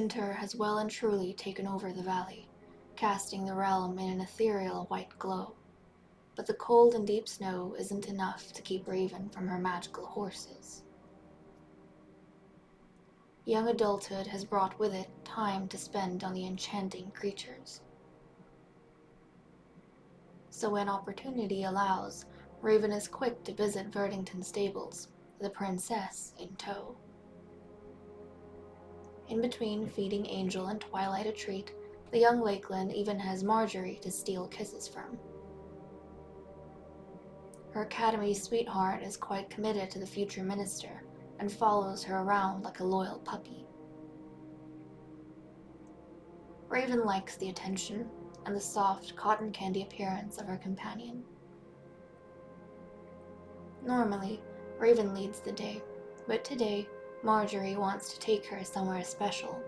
Winter has well and truly taken over the valley, casting the realm in an ethereal white glow. But the cold and deep snow isn't enough to keep Raven from her magical horses. Young adulthood has brought with it time to spend on the enchanting creatures. So when opportunity allows, Raven is quick to visit Verdington stables, the princess in tow. In between feeding Angel and Twilight a treat, the young Lakeland even has Marjorie to steal kisses from. Her academy sweetheart is quite committed to the future minister and follows her around like a loyal puppy. Raven likes the attention and the soft cotton candy appearance of her companion. Normally, Raven leads the day, but today, Marjorie wants to take her somewhere special.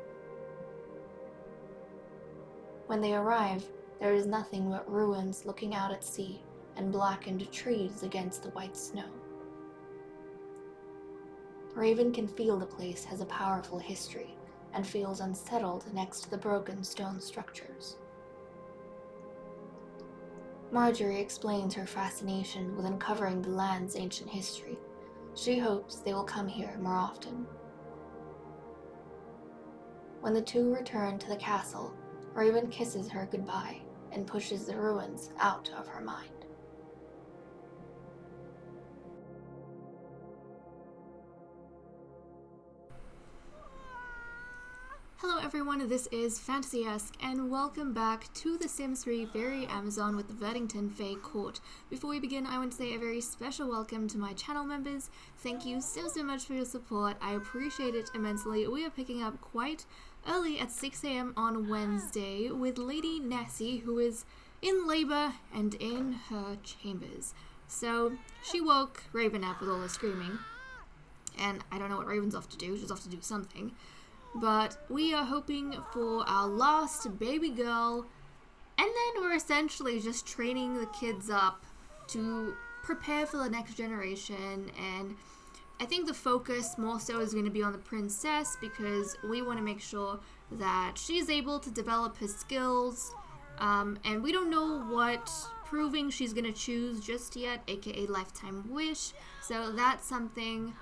When they arrive, there is nothing but ruins looking out at sea and blackened trees against the white snow. Raven can feel the place has a powerful history and feels unsettled next to the broken stone structures. Marjorie explains her fascination with uncovering the land's ancient history. She hopes they will come here more often. When the two return to the castle, Raven kisses her goodbye and pushes the ruins out of her mind. Hello everyone, this is Fantasy-esque, and welcome back to The Sims 3 Fairy Amazon with the Verdington Fae Court. Before we begin, I want to say a very special welcome to my channel members. Thank you so much for your support. I appreciate it immensely. We are picking up quite early at 6 AM on Wednesday with Lady Nessie, who is in labor and in her chambers. So she woke Raven up with all the screaming, and I don't know what Raven's off to do. She's off to do something. But we are hoping for our last baby girl, and then we're essentially just training the kids up to prepare for the next generation. And I think the focus more so is going to be on the princess, because we want to make sure that she's able to develop her skills, and we don't know what proving she's going to choose just yet, aka lifetime wish. So that's something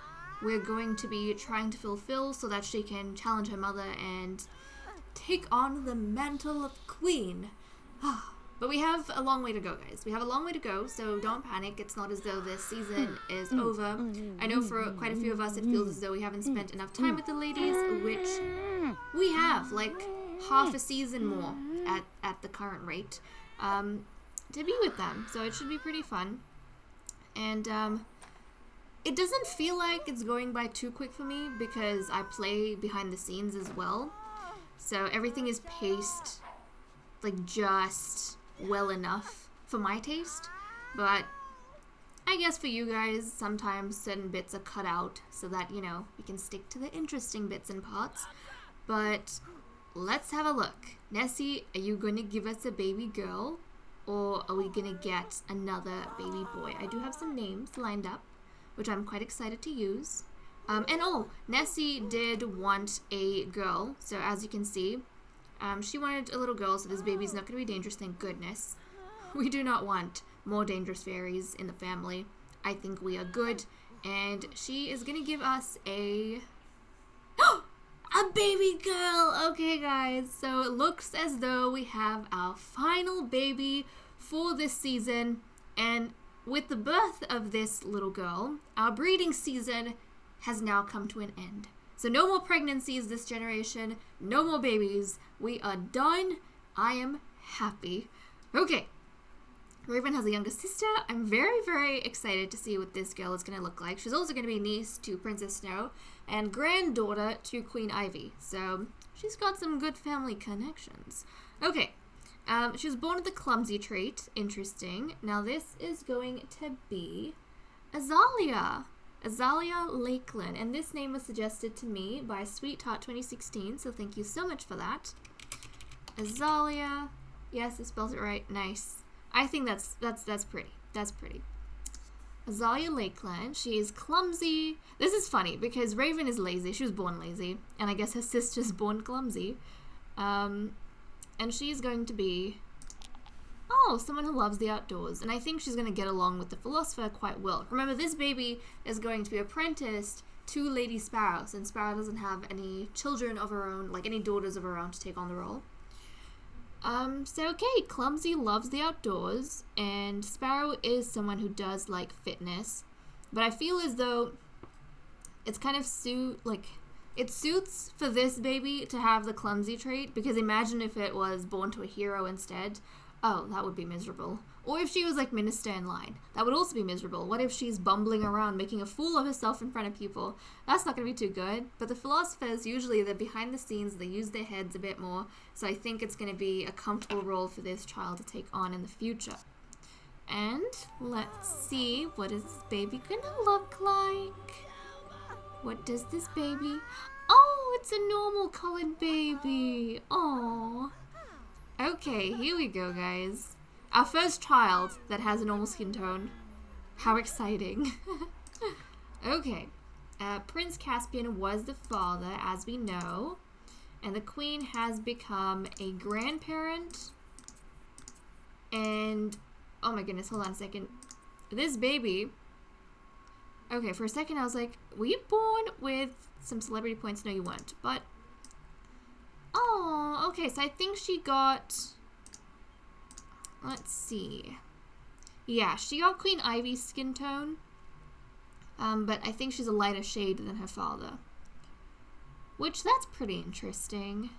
we're going to be trying to fulfill so that she can challenge her mother and take on the mantle of queen. But we have a long way to go, guys. We have a long way to go, so don't panic. It's not as though this season is over. I know for quite a few of us it feels as though we haven't spent enough time with the ladies, which we have, like half a season more at the current rate, to be with them. So it should be pretty fun. And it doesn't feel like it's going by too quick for me because I play behind the scenes as well. So everything is paced like just well enough for my taste. But I guess for you guys, sometimes certain bits are cut out so that, you know, we can stick to the interesting bits and parts. But let's have a look. Nessie, are you going to give us a baby girl, or are we going to get another baby boy? I do have some names lined up, which I'm quite excited to use. Nessie did want a girl, so as you can see, she wanted a little girl, so this baby's not going to be dangerous, thank goodness. We do not want more dangerous fairies in the family. I think we are good, and she is going to give us a baby girl! Okay, guys, so it looks as though we have our final baby for this season, and with the birth of this little girl, our breeding season has now come to an end. So no more pregnancies this generation, no more babies. We are done. I am happy. Okay, Raven has a younger sister. I'm very excited to see what this girl is going to look like. She's also going to be niece to Princess Snow and granddaughter to Queen Ivy. So she's got some good family connections. Okay. She was born with the clumsy trait. Interesting. Now this is going to be Azalea Lakeland, and this name was suggested to me by Sweetheart 2016, so thank you so much for that. Azalea. Yes, it spells it right. Nice. I think that's pretty. That's pretty. Azalea Lakeland. She is clumsy. This is funny because Raven is lazy. She was born lazy. And I guess her sister's born clumsy. And she's going to be... oh, someone who loves the outdoors. And I think she's going to get along with the philosopher quite well. Remember, this baby is going to be apprenticed to Lady Sparrow, since Sparrow doesn't have any children of her own, like any daughters of her own to take on the role. So okay, Clumsy loves the outdoors, and Sparrow is someone who does like fitness, but I feel as though it's kind of it suits for this baby to have the clumsy trait, because imagine if it was born to a hero instead. Oh, that would be miserable. Or if she was like Minister in line, that would also be miserable. What if she's bumbling around, making a fool of herself in front of people? That's not going to be too good. But the philosophers, usually they're behind the scenes, they use their heads a bit more, so I think it's going to be a comfortable role for this child to take on in the future. And let's see, what is this baby going to look like? What does this baby... oh, it's a normal colored baby. Aww. Okay, here we go, guys. Our first child that has a normal skin tone. How exciting. Okay. Prince Caspian was the father, as we know. And the queen has become a grandparent. And... oh my goodness, hold on a second. This baby... okay, for a second I was like, were you born with some celebrity points? No, you weren't. But... oh, okay, so I think she got... let's see. Yeah, she got Queen Ivy's skin tone. But I think she's a lighter shade than her father. Which, that's pretty interesting.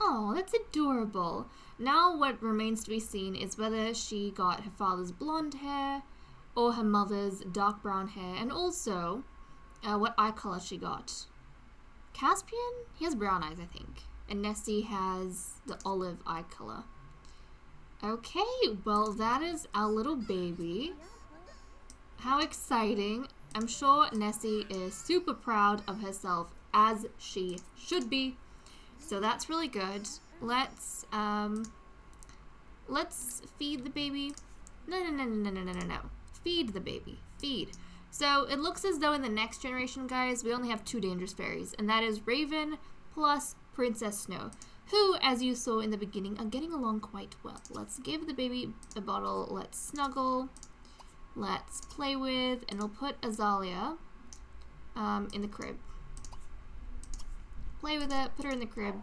Oh, that's adorable. Now what remains to be seen is whether she got her father's blonde hair or her mother's dark brown hair. And also, what eye color she got. Caspian? He has brown eyes, I think. And Nessie has the olive eye color. Okay, well that is our little baby. How exciting. I'm sure Nessie is super proud of herself, as she should be. So that's really good. Let's feed the baby. No. Feed the baby. Feed. So it looks as though in the next generation, guys, we only have 2 dangerous fairies, and that is Raven plus Princess Snow, who, as you saw in the beginning, are getting along quite well. Let's give the baby a bottle. Let's snuggle. Let's play with, and we'll put Azalea in the crib. Play with it, put her in the crib.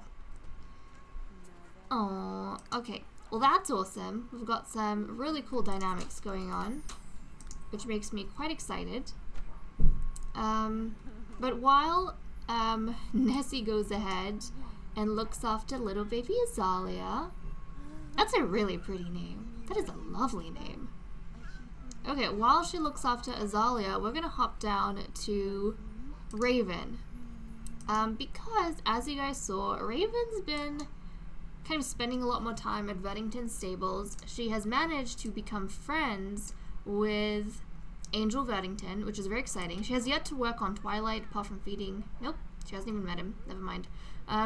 Oh, okay. Well, that's awesome. We've got some really cool dynamics going on, which makes me quite excited. But while Nessie goes ahead and looks after little baby Azalea. That's a really pretty name. That is a lovely name. Okay, while she looks after Azalea, we're gonna hop down to Raven. Because, as you guys saw, Raven's been kind of spending a lot more time at Veddington Stables. She has managed to become friends with Angel Veddington, which is very exciting. She has yet to work on Twilight, apart from feeding... nope, she hasn't even met him. Never mind.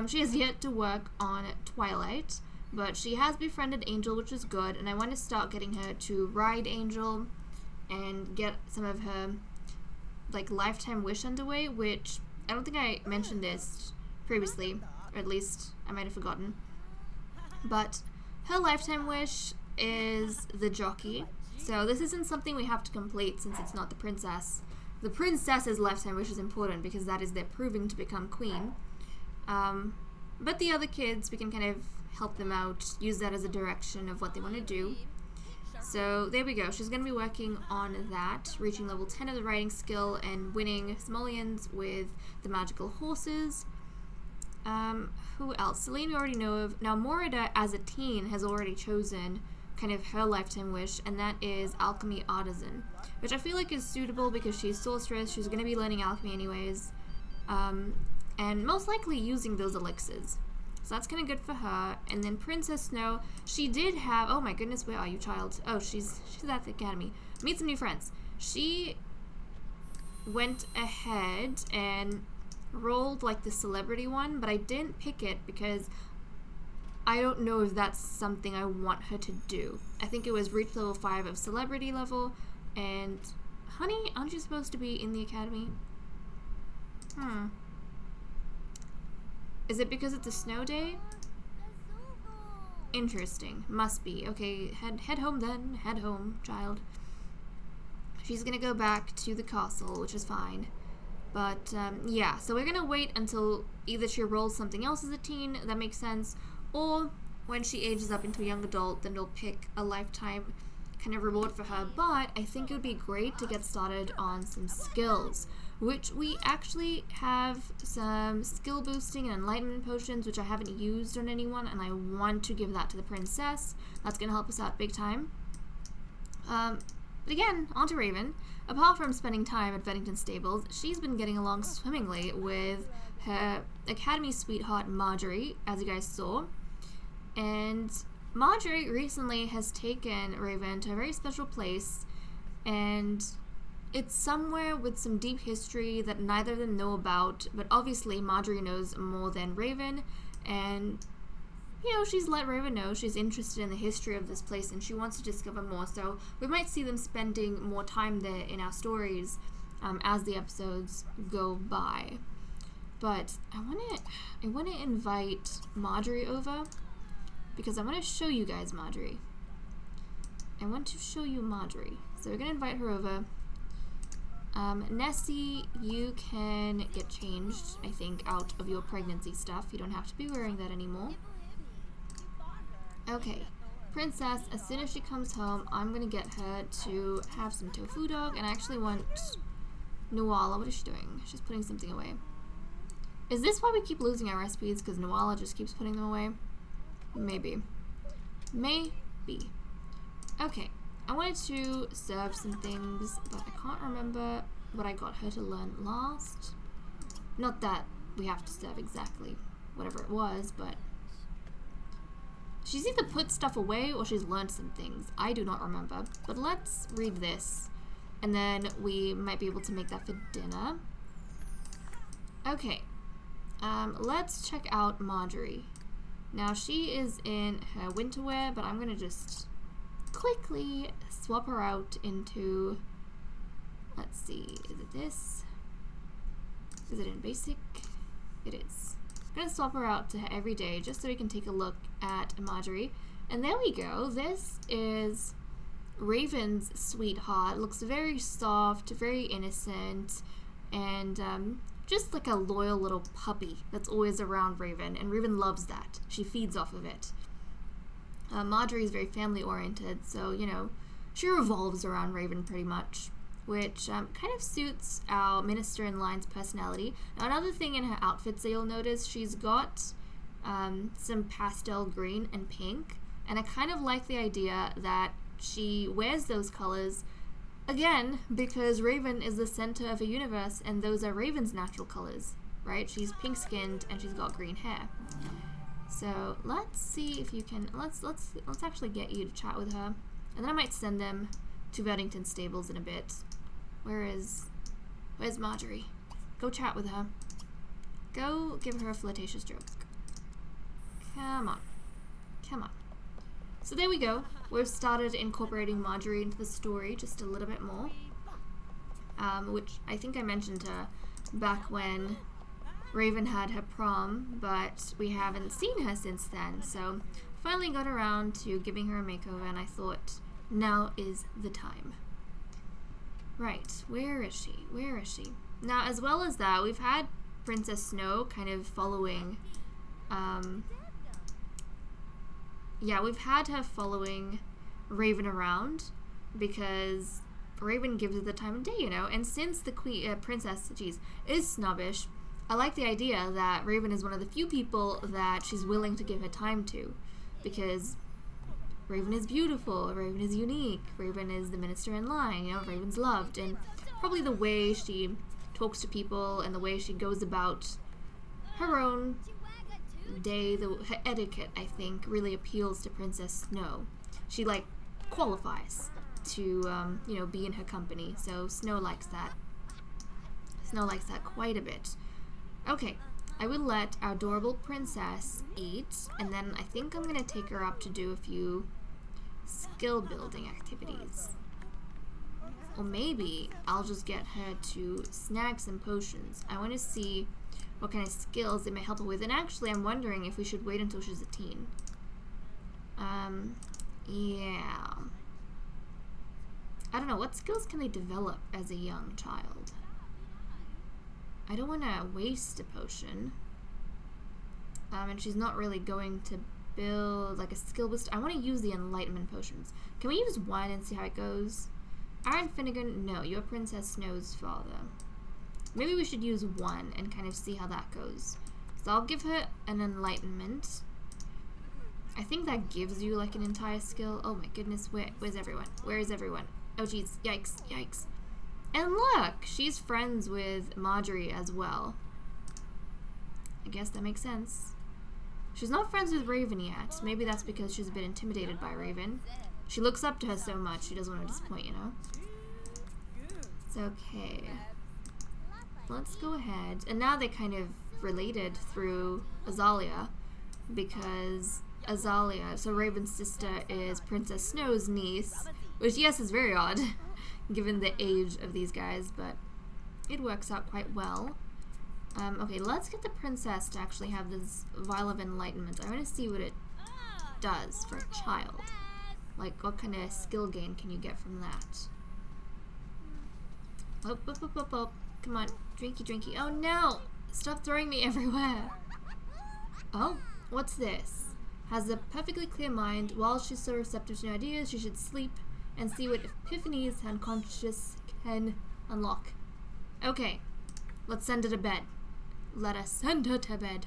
She has yet to work on Twilight, but she has befriended Angel, which is good, and I want to start getting her to ride Angel and get some of her, like, lifetime wish underway, which I don't think I mentioned this previously, or at least I might have forgotten. But her lifetime wish is the jockey, so this isn't something we have to complete since it's not the princess. The princess's lifetime wish is important because that is their proving to become queen. But the other kids, we can kind of help them out, use that as a direction of what they want to do. So there we go. She's going to be working on that, reaching level 10 of the riding skill and winning simoleons with the magical horses. Who else? Celine we already know of. Now Morida, as a teen, has already chosen kind of her lifetime wish, and that is Alchemy Artisan, which I feel like is suitable because she's sorceress. She's going to be learning alchemy anyways. And most likely using those elixirs. So that's kind of good for her. And then Princess Snow, she did have... oh my goodness, where are you, child? Oh, she's at the academy. Meet some new friends. She went ahead and rolled like the celebrity one, but I didn't pick it because I don't know if that's something I want her to do. I think it was reach level 5 of celebrity level, and Honey, aren't you supposed to be in the academy? Is it because it's a snow day? Interesting. Must be. Okay, head home then. Head home, child. She's gonna go back to the castle, which is fine. But, yeah. So we're gonna wait until either she rolls something else as a teen, that makes sense, or when she ages up into a young adult, then we'll pick a lifetime kind of reward for her. But I think it would be great to get started on some skills, which we actually have some skill boosting and enlightenment potions, which I haven't used on anyone, and I want to give that to the princess. That's going to help us out big time. But again, on to Raven. Apart from spending time at Veddington Stables, she's been getting along swimmingly with her academy sweetheart Marjorie, as you guys saw. And Marjorie recently has taken Raven to a very special place, and it's somewhere with some deep history that neither of them know about, but obviously Marjorie knows more than Raven, and, you know, she's let Raven know she's interested in the history of this place and she wants to discover more, so we might see them spending more time there in our stories as the episodes go by. But I want to invite Marjorie over, because I want to show you guys Marjorie. I want to show you Marjorie. So we're going to invite her over. Nessie, you can get changed, I think, out of your pregnancy stuff. You don't have to be wearing that anymore. Okay. Princess, as soon as she comes home, I'm going to get her to have some tofu dog. And I actually want Nuala. What is she doing? She's putting something away. Is this why we keep losing our recipes? Because Nuala just keeps putting them away? Maybe. Maybe. Okay. I wanted to serve some things, but I can't remember what I got her to learn last. Not that we have to serve exactly whatever it was, but she's either put stuff away or she's learned some things. I do not remember. But let's read this, and then we might be able to make that for dinner. Okay. Let's check out Marjorie. Now, she is in her winter wear, but I'm going to just quickly swap her out into, let's see, is it this? Is it in basic? It is. I'm going to swap her out to her every day just so we can take a look at Marjorie. And there we go. This is Raven's sweetheart. Looks very soft, very innocent, and just like a loyal little puppy that's always around Raven, and Raven loves that. She feeds off of it. Marjorie is very family-oriented, so, you know, she revolves around Raven pretty much, which kind of suits our Minister-in-Line's personality. Now, another thing in her outfits that you'll notice, she's got some pastel green and pink, and I kind of like the idea that she wears those colors, again, because Raven is the center of a universe, and those are Raven's natural colors, right? She's pink-skinned, and she's got green hair. So let's see if you can. Let's actually get you to chat with her, and then I might send them to Veddington Stables in a bit. Where's Marjorie? Go chat with her. Go give her a flirtatious joke. Come on, come on. So there we go. We've started incorporating Marjorie into the story just a little bit more, which I think I mentioned back when Raven had her prom, but we haven't seen her since then, so finally got around to giving her a makeover, and I thought, now is the time. Right, where is she? Where is she? Now, as well as that, we've had Princess Snow kind of following, we've had her following Raven around, because Raven gives her the time of day, you know, and since the princess, is snobbish, I like the idea that Raven is one of the few people that she's willing to give her time to, because Raven is beautiful, Raven is unique, Raven is the Minister-in-Line, you know, Raven's loved, and probably the way she talks to people and the way she goes about her own day, her etiquette, I think, really appeals to Princess Snow. She, like, qualifies to, you know, be in her company, so Snow likes that. Snow likes that quite a bit. Okay, I will let our adorable princess eat, and then I think I'm going to take her up to do a few skill building activities. Or maybe I'll just get her to snag some potions. I want to see what kind of skills it may help her with. And actually, I'm wondering if we should wait until she's a teen. Yeah. I don't know, what skills can they develop as a young child? I don't want to waste a potion. And she's not really going to build like a skill boost. I want to use the enlightenment potions. Can we use one and see how it goes? Aaron Finnegan, no, you're Princess Snow's father. Maybe we should use one and kind of see how that goes. So I'll give her an enlightenment. I think that gives you like an entire skill. Oh my goodness, where's everyone? Where is everyone? Oh jeez, yikes, yikes. And look, she's friends with Marjorie as well. I guess that makes sense. She's not friends with Raven yet. Maybe that's because she's a bit intimidated by Raven. She looks up to her so much, she doesn't want to disappoint, you know? It's okay. Let's go ahead. And now they're kind of related through Azalea, because Azalea, so Raven's sister, is Princess Snow's niece, which, yes, is very odd, given the age of these guys, but it works out quite well. Okay, let's get the princess to actually have this Vial of Enlightenment. I want to see what it does for a child. Like, what kind of skill gain can you get from that? Oh. Come on, drinky drinky. Oh no! Stop throwing me everywhere! Oh, what's this? Has a perfectly clear mind. While she's so receptive to new ideas, she should sleep and see what epiphanies her unconscious can unlock. Okay, let's send her to bed. Let us send her to bed.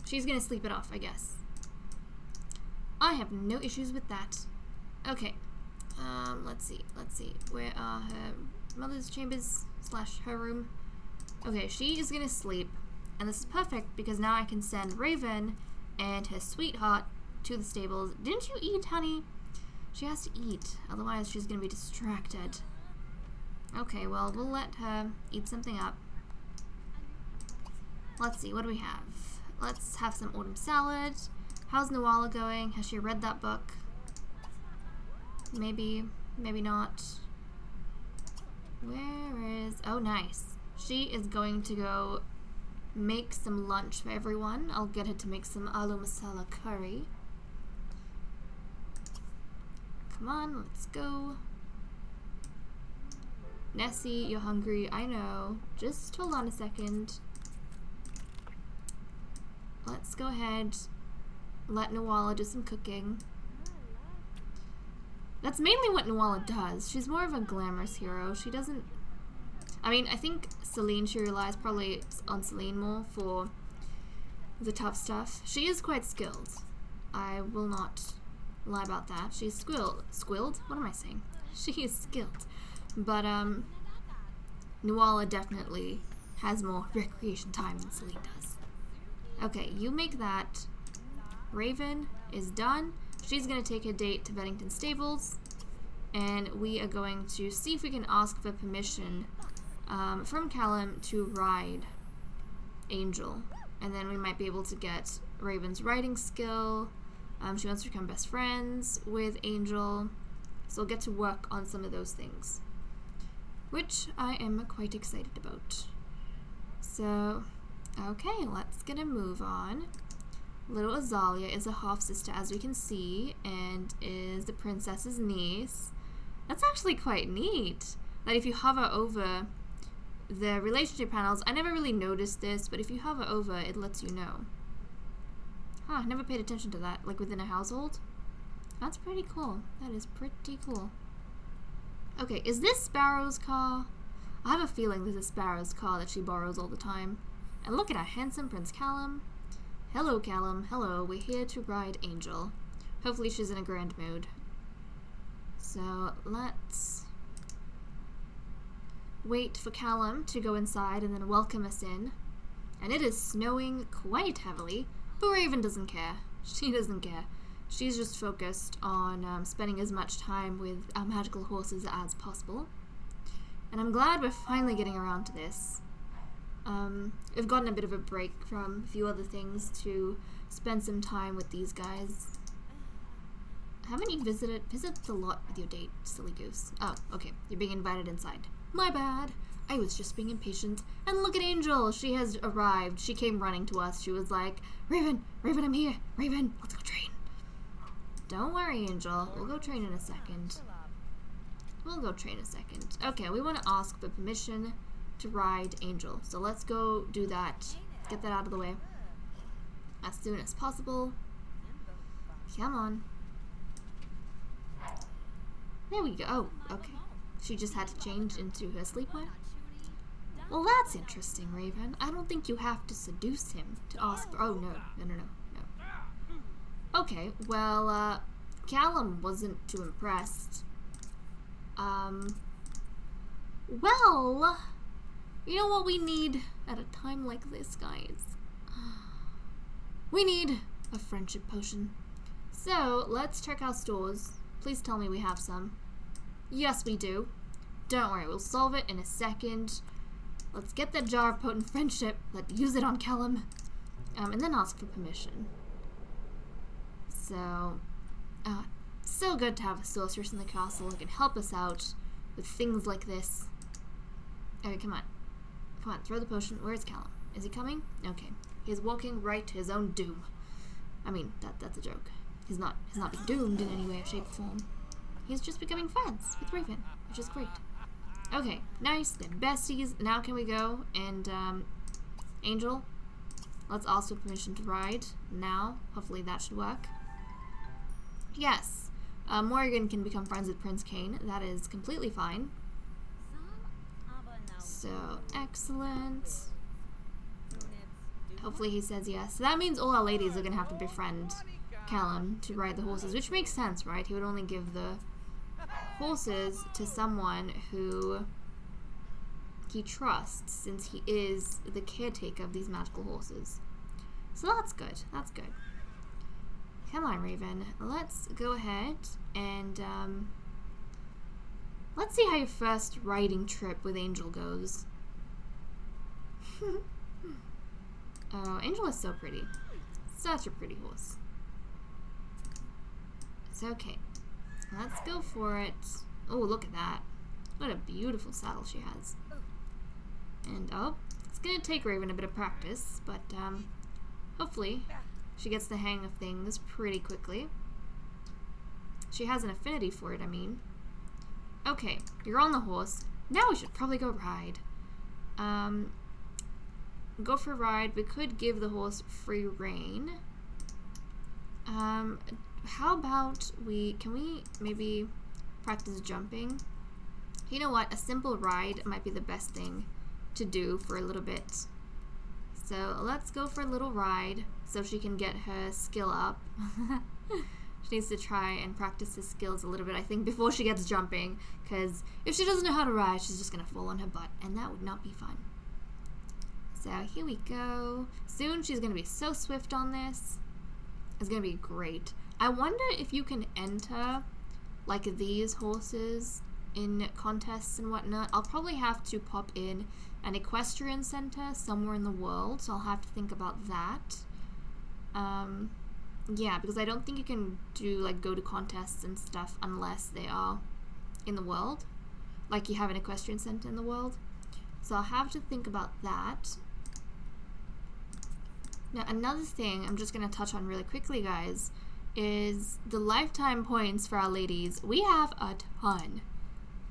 She's gonna sleep it off, I guess. I have no issues with that. Okay. Let's see. Where are her mother's chambers / her room? Okay, she is gonna sleep. And this is perfect because now I can send Raven and her sweetheart to the stables. Didn't you eat, honey? She has to eat, otherwise she's gonna be distracted. Okay, well, we'll let her eat something up. Let's see, what do we have? Let's have some autumn salad. How's Nawala going? Has she read that book? Maybe, maybe not. Where is... Oh, nice. She is going to go make some lunch for everyone. I'll get her to make some aloo masala curry. Come on, let's go. Nessie, you're hungry. I know. Just hold on a second. Let's go ahead. Let Nawala do some cooking. That's mainly what Nawala does. She's more of a glamorous hero. She doesn't... I mean, I think Celine, she relies probably on Celine more for the tough stuff. She is quite skilled. I will not lie about that. She's squilled? What am I saying? She is skilled. But, Nawala definitely has more recreation time than Celine does. Okay, you make that. Raven is done. She's going to take a date to Beddington Stables. And we are going to see if we can ask for permission from Callum to ride Angel. And then we might be able to get Raven's riding skill. She wants to become best friends with Angel. So we'll get to work on some of those things, which I am quite excited about. So, okay, let's get a move on. Little Azalea is a half-sister, as we can see, and is the princess's niece. That's actually quite neat, that if you hover over the relationship panels, I never really noticed this, but if you hover over, it lets you know. Huh, I never paid attention to that, like within a household. That's pretty cool. That is pretty cool. Okay, is this Sparrow's car? I have a feeling this is Sparrow's car that she borrows all the time. And look at our handsome Prince Callum. Hello, Callum. Hello. We're here to ride Angel. Hopefully she's in a grand mood. So, let's wait for Callum to go inside and then welcome us in. And it is snowing quite heavily, but Raven doesn't care. She doesn't care. She's just focused on spending as much time with our magical horses as possible. And I'm glad we're finally getting around to this. We've gotten a bit of a break from a few other things to spend some time with these guys. Haven't you visited a lot with your date, silly goose? Oh, okay. You're being invited inside. My bad. I was just being impatient. And look at Angel. She has arrived. She came running to us. She was like, Raven, I'm here. Raven, let's go train. Don't worry, Angel. We'll go train in a second. Okay, we want to ask for permission to ride Angel. So let's go do that. Get that out of the way as soon as possible. Come on. There we go. Oh, okay. She just had to change into her sleepwear. Well, that's interesting, Raven. I don't think you have to seduce him to ask for... Oh, no. Okay, well, Callum wasn't too impressed. Well, you know what we need at a time like this, guys? We need a friendship potion. So, let's check our stores. Please tell me we have some. Yes, we do. Don't worry, we'll solve it in a second. Let's get that jar of potent friendship. Let's use it on Callum. And then ask for permission. So, so good to have a sorceress in the castle who can help us out with things like this. Okay, come on. Come on, throw the potion. Where's Callum? Is he coming? Okay. He's walking right to his own doom. I mean, that's a joke. He's not being doomed in any way, shape, or form. He's just becoming friends with Raven, which is great. Okay, nice. They're besties. Now can we go and, Angel, let's ask for permission to ride now. Hopefully that should work. Yes. Morgan can become friends with Prince Cain. That is completely fine. So, excellent. Hopefully he says yes. So that means all our ladies are going to have to befriend Callum to ride the horses, which makes sense, right? He would only give the horses to someone who he trusts, since he is the caretaker of these magical horses. So that's good. That's good. Come on, Raven. Let's go ahead and let's see how your first riding trip with Angel goes. Oh, Angel is so pretty. Such a pretty horse. It's okay. Let's go for it. Oh, look at that. What a beautiful saddle she has. And, oh, it's gonna take Raven a bit of practice, but, hopefully she gets the hang of things pretty quickly. She has an affinity for it, I mean. Okay, you're on the horse. Now we should probably go ride. Go for a ride. We could give the horse free rein. How about can we maybe practice jumping? You know what? A simple ride might be the best thing to do for a little bit. So let's go for a little ride so she can get her skill up. She needs to try and practice his skills a little bit, I think, before she gets jumping, because if she doesn't know how to ride, she's just going to fall on her butt, and that would not be fun. So here we go. Soon she's going to be so swift on this. It's going to be great. I wonder if you can enter, like, these horses in contests and whatnot. I'll probably have to pop in an equestrian center somewhere in the world, so I'll have to think about that. Yeah, because I don't think you can do, like, go to contests and stuff unless they are in the world. Like, you have an equestrian center in the world. So I'll have to think about that. Now, another thing I'm just going to touch on really quickly, guys, is the lifetime points for our ladies. We have a ton.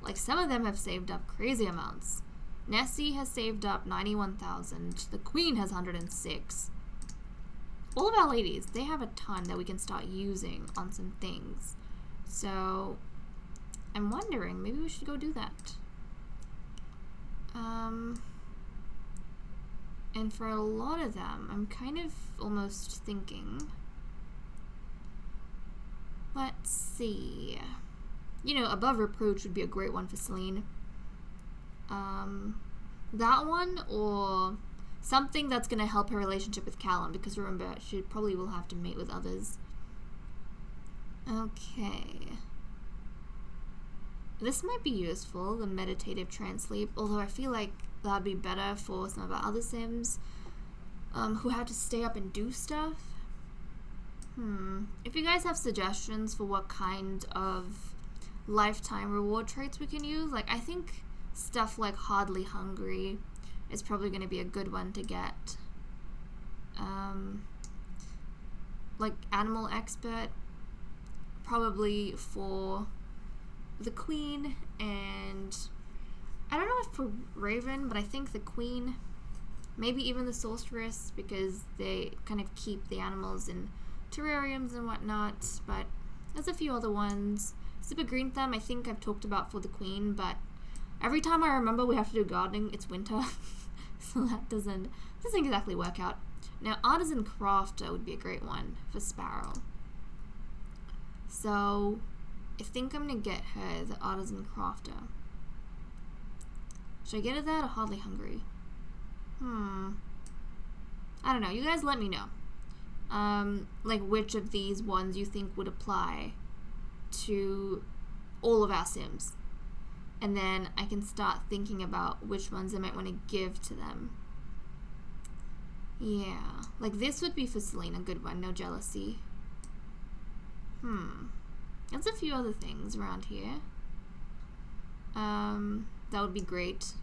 Like, some of them have saved up crazy amounts. Nessie has saved up 91,000. The Queen has 106. All of our ladies, they have a ton that we can start using on some things. So, I'm wondering, maybe we should go do that. And for a lot of them, I'm kind of almost thinking, let's see. You know, Above Reproach would be a great one for Celine. That one, or something that's going to help her relationship with Callum, because remember, she probably will have to mate with others. Okay. This might be useful, the meditative trance sleep, although I feel like that'd be better for some of our other Sims who have to stay up and do stuff. If you guys have suggestions for what kind of lifetime reward traits we can use, like, I think stuff like Hardly Hungry is probably going to be a good one to get. Like Animal Expert, probably for the Queen, and I don't know if for Raven, but I think the Queen, maybe even the Sorceress, because they kind of keep the animals in terrariums and whatnot, but there's a few other ones. Super Green Thumb, I think I've talked about for the Queen, but every time I remember we have to do gardening, it's winter, so that doesn't exactly work out. Now, Artisan Crafter would be a great one for Sparrow. So, I think I'm going to get her the Artisan Crafter. Should I get her that or Hardly Hungry? I don't know. You guys let me know. Like, which of these ones you think would apply to all of our Sims. And then I can start thinking about which ones I might want to give to them. Yeah, like this would be for Selena, good one, no jealousy. There's a few other things around here. That would be great.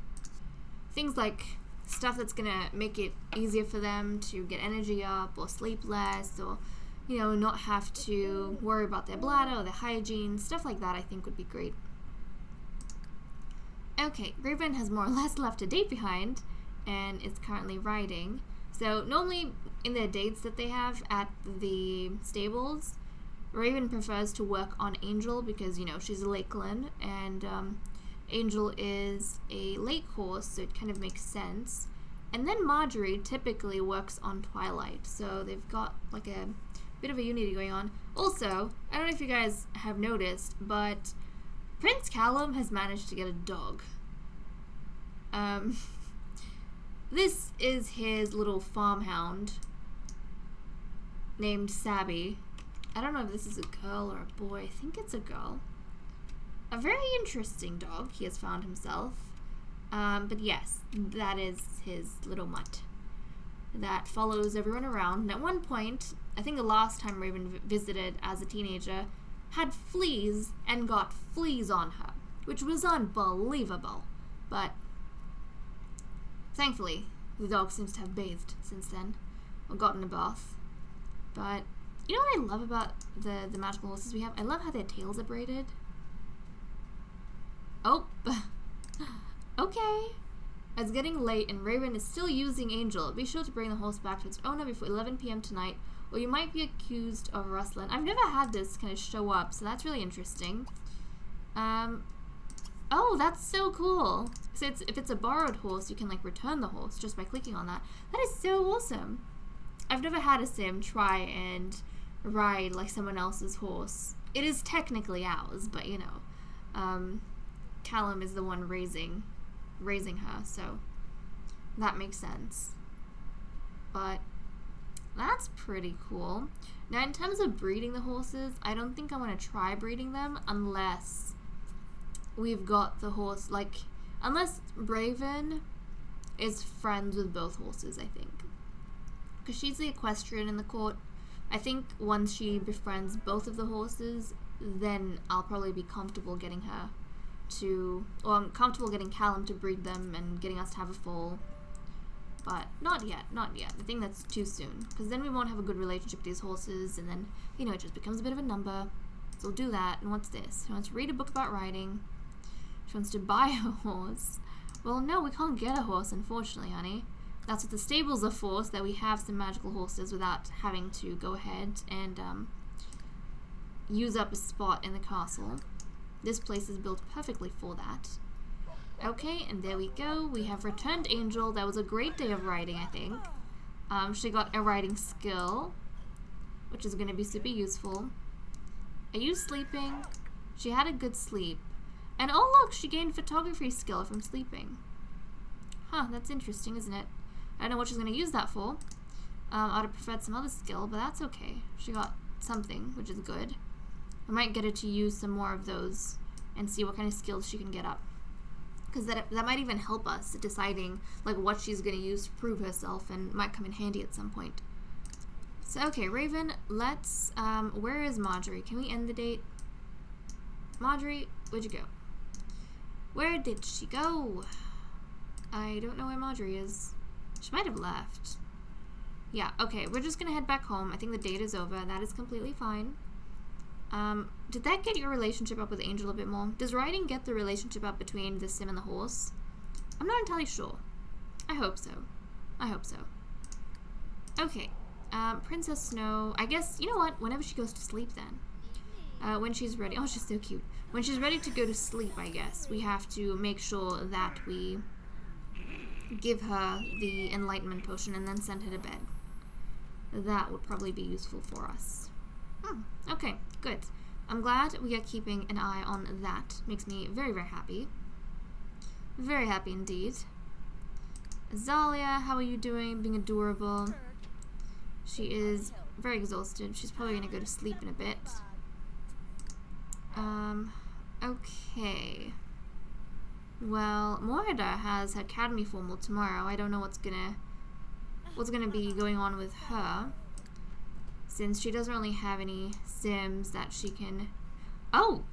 Things like stuff that's gonna make it easier for them to get energy up or sleep less, or, you know, not have to worry about their bladder or their hygiene. Stuff like that I think would be great. Okay, Raven has more or less left a date behind and is currently riding. So normally in their dates that they have at the stables, Raven prefers to work on Angel because, you know, she's a Lakeland, and Angel is a lake horse, so it kind of makes sense. And then Marjorie typically works on Twilight, so they've got like a bit of a unity going on. Also, I don't know if you guys have noticed, but Prince Callum has managed to get a dog. This is his little farmhound named Sabby. I don't know if this is a girl or a boy. I think it's a girl. A very interesting dog he has found himself. But yes, that is his little mutt that follows everyone around. And at one point, I think the last time Raven visited as a teenager, had fleas and got fleas on her, which was unbelievable. But thankfully, the dog seems to have bathed since then, or gotten a bath. But you know what I love about the magical horses we have? I love how their tails are braided. Oh, okay. It's getting late and Raven is still using Angel. Be sure to bring the horse back to its owner before 11 p.m. tonight, or you might be accused of rustling. I've never had this kind of show up, so that's really interesting. Oh, that's so cool. So if it's a borrowed horse, you can like return the horse just by clicking on that. That is so awesome. I've never had a sim try and ride like someone else's horse. It is technically ours, but you know, Callum is the one raising her, so that makes sense. But that's pretty cool. Now, in terms of breeding the horses, I don't think I want to try breeding them unless we've got the horse, like, unless Raven is friends with both horses, I think. Because she's the equestrian in the court. I think once she befriends both of the horses, then I'll probably be comfortable getting her to, or I'm comfortable getting Callum to breed them and getting us to have a foal. But not yet. I think that's too soon. Because then we won't have a good relationship with these horses, and then, you know, it just becomes a bit of a number. So we'll do that. And what's this? She wants to read a book about riding. She wants to buy a horse. Well, no, we can't get a horse, unfortunately, honey. That's what the stables are for, so that we have some magical horses without having to go ahead and use up a spot in the castle. This place is built perfectly for that. Okay, and there we go. We have returned Angel. That was a great day of riding, I think. She got a riding skill, which is going to be super useful. Are you sleeping? She had a good sleep. And oh look, she gained photography skill from sleeping. Huh, that's interesting, isn't it? I don't know what she's going to use that for. I would have preferred some other skill, but that's okay. She got something, which is good. I might get her to use some more of those and see what kind of skills she can get up. Because that might even help us deciding like what she's going to use to prove herself, and might come in handy at some point. So, okay, Raven, let's, where is Marjorie? Can we end the date? Marjorie, where'd you go? Where did she go? I don't know where Marjorie is. She might have left. Yeah, okay, we're just gonna head back home. I think the date is over. That is completely fine. Did that get your relationship up with Angel a bit more? Does riding get the relationship up between the sim and the horse? I'm not entirely sure. I hope so. I hope so. Okay. Princess Snow. I guess, you know what? Whenever she goes to sleep then. When she's ready. Oh, she's so cute. When she's ready to go to sleep, I guess, we have to make sure that we give her the enlightenment potion and then send her to bed. That would probably be useful for us. Okay, good. I'm glad we are keeping an eye on that. Makes me very, very happy. Very happy indeed. Azalea, how are you doing? Being adorable. She is very exhausted. She's probably gonna go to sleep in a bit. Okay. Well, Morida has her academy formal tomorrow. I don't know what's gonna be going on with her, since she doesn't really have any sims that she can... Oh!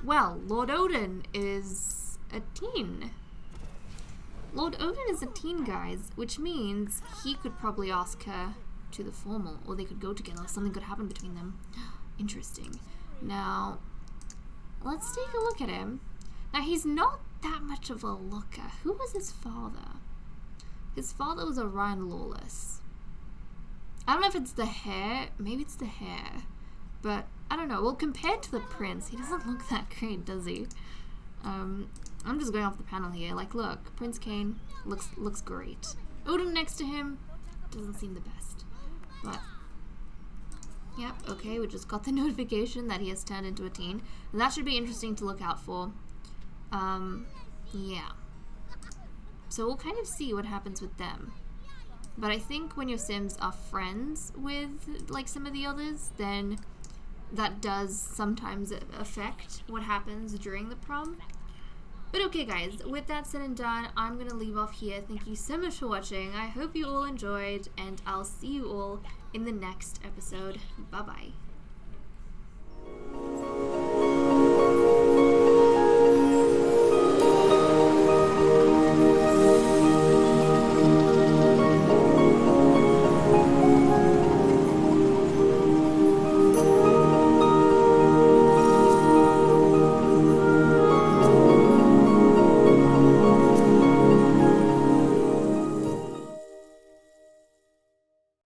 Well, Lord Odin is a teen. Lord Odin is a teen, guys, which means he could probably ask her to the formal, or they could go together. Something could happen between them. Interesting. Now, let's take a look at him. Now, he's not that much of a looker. Who was his father? His father was Orion Lawless. I don't know if it's the hair. Maybe it's the hair. But, I don't know. Well, compared to the prince, he doesn't look that great, does he? I'm just going off the panel here. Like, look, Prince Cain looks great. Odin next to him doesn't seem the best. But, yep, okay, we just got the notification that he has turned into a teen. And that should be interesting to look out for. Yeah. So we'll kind of see what happens with them. But I think when your sims are friends with, like, some of the others, then that does sometimes affect what happens during the prom. But okay, guys, with that said and done, I'm going to leave off here. Thank you so much for watching. I hope you all enjoyed, and I'll see you all in the next episode. Bye-bye.